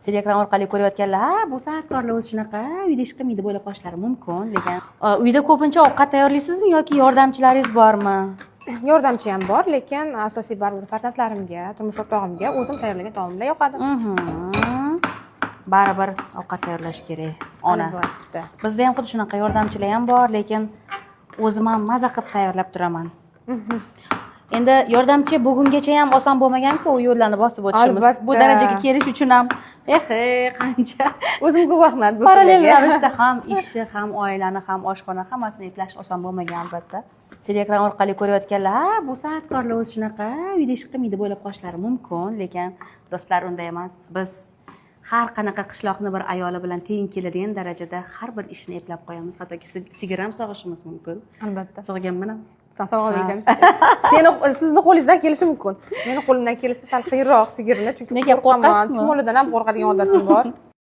Telegram orqali ko'rayotganlar, ha, bu san'atkorlar o'zi shunaqa, uyda ish qilmaydi, bo'lib qolishlari mumkin degan. Uyda ko'pincha ovqat tayyorlaysizmi yoki yordamchilaringiz bormi? Yordamchi ham bor, lekin asosiy baribir farzandlarimga, turmush o'rtog'imga o'zim tayyorlagan taomlar yoqadi. Baribir ovqat tayyorlash kerak, ona. Albatta. Bizda ham xuddi shunaqa yordamchilar ham bor, lekin o'zim ham maza qilib tayyorlab turaman. Endi yordamchi bugungacha ham oson bo'lmagan-ku, u yo'llarni bosib o'tishimiz. Bu darajaga kelish uchun ham qancha O'zim guvohman bu parallel ravishda ham ishni, ham oilani, ham oshxona hammasini eplash oson bo'lmagan albatta. Telegram orqali ko'rayotganlar, ha, bu san'atkorlar o'zi shunaqa, uyda ish qilmaydi, bo'lib qolishlari mumkin, lekin do'stlar unday emas. Biz har qanaqa qishloqni bir ayoli bilan teng keladigan darajada har bir ishni eplab qo'yamiz. Hattoki sigir ham sog'ishimiz mumkin. Albatta. Sog'ganman. Sen sog'lig'ingizdan. Sizni qo'lingizdan kelishi mumkin. Meni qo'limdan kelishi sal qiyinroq sigirni, chunki Nega qo'rqasizmi? Chumolidan ham qo'rqadigan odatim bor.